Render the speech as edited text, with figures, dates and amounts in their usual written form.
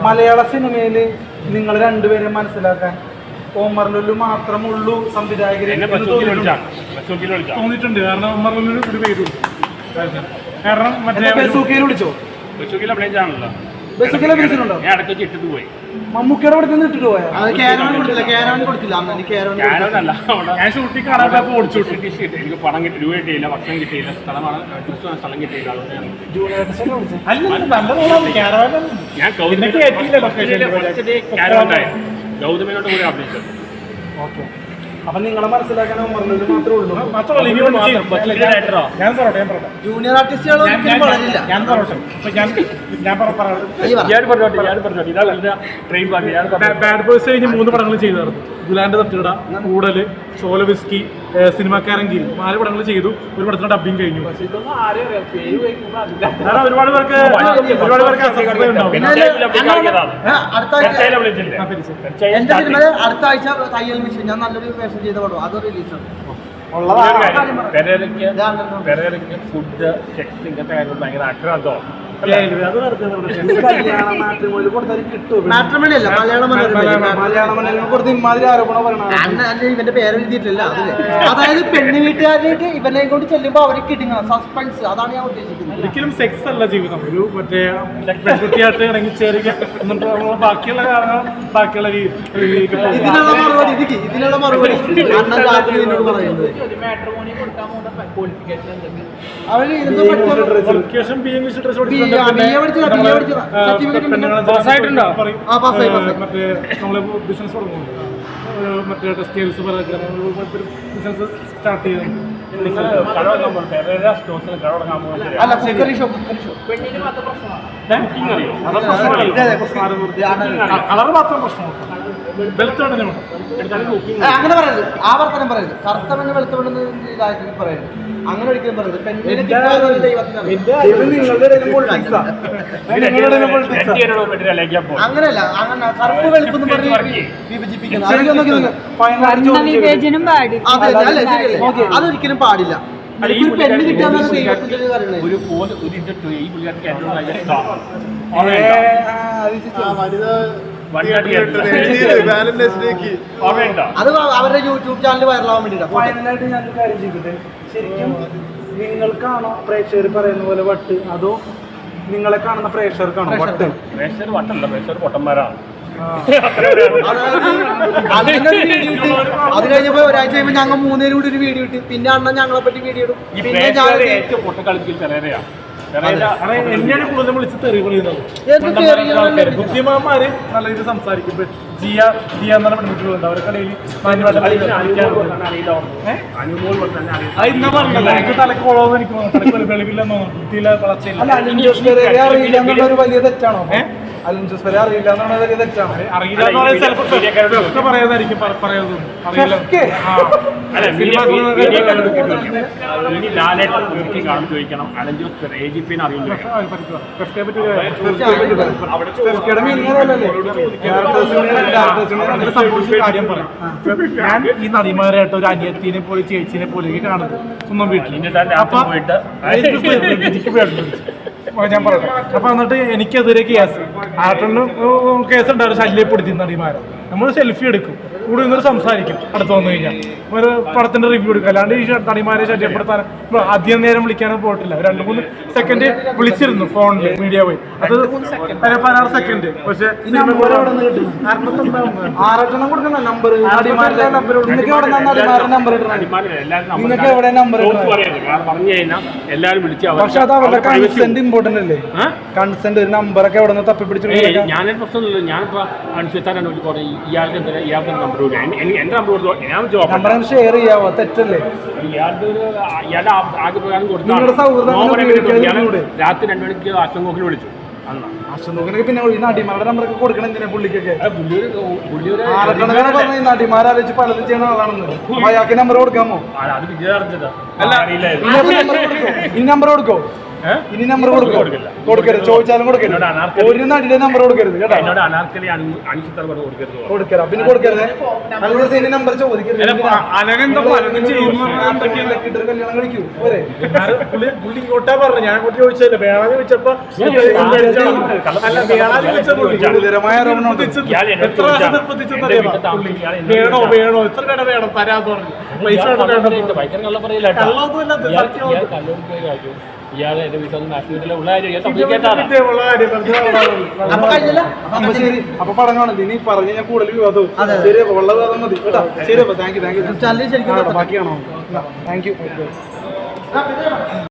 മലയാള സിനിമയില് നിങ്ങൾ രണ്ടുപേരും മനസ്സിലാക്കാൻ ഓമർ ലുലു മാത്രമുള്ളൂ സംവിധായകരെ തോന്നിയിട്ടുണ്ട്. കാരണം ഓമർ ലുലു ഒരു പേര് കാരണം മറ്റേ ബസൂക്കയിൽ വിളിച്ചോ? ബസൂക്കിൽ അഭിനയിച്ചാണല്ലോ. ബസൂക്കയിൽ അഭിനയിച്ചിട്ടുണ്ടോ? ഞാൻ ഇടയ്ക്ക് ഇട്ടിട്ട് പോയി. മമ്മൂക്കയുടെ അവിടെ നിന്ന് ഇട്ടിട്ട് പോയാ? ഞാൻ ഷൂട്ടിൽ കാണാൻ ഓടിച്ചു. എനിക്ക് പണം കിട്ടി, രൂപ കിട്ടിയില്ല, ഭക്ഷണം കിട്ടിയില്ല, സ്ഥലം കിട്ടിയില്ല. ഞാൻ ഗൗതമിനോട് കൂടി അഭിനയിച്ചത്. ഓക്കെ, അപ്പൊ നിങ്ങളെ മനസ്സിലാക്കാൻ ഓമർ ലുലു മാത്രമേ ഉള്ളൂ. ജൂനിയർ ആർട്ടിസ്റ്റുകൾ ബാഡ് ബോയ്സ് കഴിഞ്ഞ് 3 പടങ്ങൾ ചെയ്തായിരുന്നു. ഗുലാന്റെ തട്ടുകട, കൂടല്, ഷോലവിസ്കി, സിനിമാക്കാരൻ ഗിരി, 4 പടങ്ങൾ ചെയ്തു. ഒരു പടത്തിന് ഡബിങ് കഴിഞ്ഞു. ഒരുപാട് പേർക്ക് അടുത്ത ആഴ്ച തയ്യൽ മിഷൻ ഞാൻ നല്ലൊരു വേഷം ചെയ്ത പടം അത് റിലീസാണ്. പെരേരയ്ക്ക് ഫുഡ്, സെക്സ്, ഇങ്ങനത്തെ കാര്യങ്ങൾ ഭയങ്കര ആക്രാന്തമാണ്. മാട്രിമോണി അല്ല, ഇവന്റെ പേര് എഴുതിയിട്ടില്ല അതില്. അതായത് പെണ്ണ് വീട്ടുകാരായിട്ട് ഇവനെ കൊണ്ട് ചെല്ലുമ്പോ അവർക്ക് കിട്ടുന്ന സസ്പെൻസ്, അതാണ് ഞാൻ ഉദ്ദേശിക്കുന്നത്. ഒരിക്കലും സെക്സ് അല്ല ജീവിതം. ഒരു മറ്റേ പെൺകുട്ടിയായിട്ട് ഇറങ്ങി ചേരുക എന്നിട്ട് ബാക്കിയുള്ള കാരണം ബാക്കിയുള്ള ഇതിനുള്ള മറുപടി അണ്ണൻ രാത്രി എന്നോട് പറയുന്നത്. അവര് ക്വാളിഫിക്കേഷൻ മറ്റേ നമ്മള് ബിസിനസ് തുടങ്ങുന്നുണ്ട്. മറ്റേ ടെക്സ്റ്റൈൽസ് ബിസിനസ് സ്റ്റാർട്ട് ചെയ്യുന്നു. കളർ മാത്രം പ്രശ്നമാണ്. അങ്ങനെ പറയരുത്, ആവർത്തനം പറയരുത്. കറുത്ത പെണ്ണ് വെളുത്ത പെണ്ണ് ഇതായിട്ട് പറയരുത്. അങ്ങനെ ഒരിക്കലും പറയരുത്. പെണ്ണിനെ അങ്ങനെയല്ല, അങ്ങനെ കറുപ്പ് വെളുപ്പെന്ന് പറഞ്ഞ് വിഭജിപ്പിക്കുന്നത് അതൊരിക്കലും പാടില്ല. പെണ്ണ് കിട്ടാൻ ഒരു അത് അവരുടെ യൂട്യൂബ് ചാനൽ വൈറലാവാൻ വേണ്ടിയിട്ടാണ്. ഫൈനലായിട്ട് ഞാനൊരു കാര്യം ചെയ്തിട്ട്, ശരിക്കും നിങ്ങൾക്കാണോ പ്രേക്ഷകർ പറയുന്ന പോലെ വട്ട്, അതോ നിങ്ങളെ കാണുന്ന പ്രേക്ഷകർക്കാണോ വട്ട്? പ്രേക്ഷകർ വട്ടല്ല, പ്രേക്ഷകർ പൊട്ടന്മാരാണ്. അത് കഴിഞ്ഞപ്പോ ഒരാഴ്ച കഴിയുമ്പോൾ ഞങ്ങൾ 3 പേരും കൂടി ഒരു വീഡിയോ ഇട്ട്, പിന്നെ അണ്ണൻ ഞങ്ങളെ പറ്റി വീഡിയോ ഇടും. പിന്നെ ഏറ്റവും പൊട്ട കളിക്കൽ പെരേരയാണ്. എന്നെയാണ് കൂടുതൽ വിളിച്ച് തെറി പറയുന്നത്. ബുദ്ധിമാന്മാര് നല്ല രീതിയിൽ സംസാരിക്കും. ജിയ എന്ന് പറഞ്ഞ പെൺകുട്ടികളുണ്ട്, അവർക്കിടയിൽ എനിക്ക് തലക്കോളോന്ന് എനിക്ക് വെളിവില്ലെന്നോ ബുദ്ധിയില്ല വളർച്ചയില്ല. വലിയ തെറ്റാണോ? അലിൻ ജോസ് പെരേര അറിയില്ല എന്നുള്ളത് വലിയ തെറ്റാണ്. അറിയില്ല പറയാതായിരിക്കും പറയുന്നത്. ചോദിക്കണം അലിൻ ജോസ് AGP-നെ അറിയില്ല. കാര്യം പറയാം. ഞാൻ ഈ നടിമാരായിട്ട് ഒരു അനിയത്തിനെ പോലെ ചേച്ചിനെ പോലെ കാണുന്നത് സ്വന്തം വീട്ടിൽ. ഞാൻ പറയട്ടെ. അപ്പൊ എന്നിട്ട് എനിക്കെതിരെ കേസ് ഉണ്ടായിരുന്നു, ശല്യപ്പെടുത്തി നടിമാരെ. നമ്മൾ സെൽഫി എടുക്കും, കൂടെ നിന്നൊരു സംസാരിക്കും, അടുത്ത് വന്നു കഴിഞ്ഞാൽ ഒരു പടത്തിന്റെ റിവ്യൂ എടുക്കും. അല്ലാണ്ട് ഈ നടിമാരെ ശല്യപ്പെടുത്താൻ അധികം നേരം വിളിക്കാനും പോയിട്ടില്ല. 2-3 സെക്കൻഡ് വിളിച്ചിരുന്നു ഫോണിൽ, മീഡിയ പോയി. അത് 16 സെക്കൻഡ്. പക്ഷെ എല്ലാരും വിളിച്ചു. പക്ഷെ അത് അവരുടെ കൺസെന്റ് ഇമ്പോർട്ടന്റ് അല്ലേ? കൺസെന്റ് ഒരു നമ്പറൊക്കെ അവിടെ നിന്ന് തപ്പിപ്പിടിച്ചു. ഞാനൊരു പ്രശ്നമില്ല. ഞാനിപ്പോ അനുസരിച്ചാണ് ഇയാൾക്ക് ഇയാൾക്ക് നമ്പർ എന്റെ നമ്പർ കൊടുത്തു. ഞാൻ നമ്പർ ഷെയർ ചെയ്യാവോ? തെറ്റല്ലേ? ഇയാളുടെ ആഗ്രഹപ്രകാരം കൊടുത്തു. രാത്രി 2 മണിക്ക് ആശങ്കോക്കിൽ വിളിച്ചു. ആശങ്കോക്കിനൊക്കെ പിന്നെ ഈ നടിമാരുടെ നമ്പറൊക്കെ കൊടുക്കണം എന്തിനാ? പുള്ളിക്കൊക്കെ നടിമാരാലോചിച്ച് പലതും ചെയ്യുന്ന ആളാണെന്ന്. അയാൾക്ക് നമ്പർ കൊടുക്കാമോ? അത് വിജയാർജിത ഈ നമ്പർ കൊടുക്കോ? ഇനി നമ്പർ കൊടുക്കരുത്, ചോദിച്ചാലും കൊടുക്കരുത്. ഒരു നടിയുടെ നമ്പർ കൊടുക്കരുത് കേട്ടോ. എന്നോട് അനാർക്കലി അണിച്ചിത്ര പറഞ്ഞു കൊടുക്കരുത്. കൊടുക്കരുത്, പിന്നെ കൊടുക്കരുത്. അല്ലെങ്കിൽ ഇനി നമ്പർ ചോദിക്കരുത്. കല്യാണം കഴിക്കൂ പോരെ. പുള്ളി ഇങ്ങോട്ടാ പറഞ്ഞു, ഞാൻ അങ്ങോട്ട് ചോദിച്ചതല്ല. വേണമെന്ന് ചോദിച്ചപ്പോ ഗുരുതരമായ ആരോപണമുണ്ട്. വേണോ എത്ര കട വേണം തരാന്ന് പറഞ്ഞു. പൈസ ഭയങ്കര കള്ളം പറയില്ല. ഇയാളെ എന്റെ വീട്ടിൽ ആശുപത്രിയിലെ ഉള്ള അപ്പൊ ശരി, അപ്പൊ പടങ്ങാണ് ഇനി പറഞ്ഞ് ഞാൻ കൂടുതൽ വിവാദവും. ശരി, അപ്പൊ ഉള്ള വിവാദം മതി കേട്ടോ. ശരി, അപ്പൊ താങ്ക് യു. ശരിക്കും ബാക്കിയാണോ? Thank you.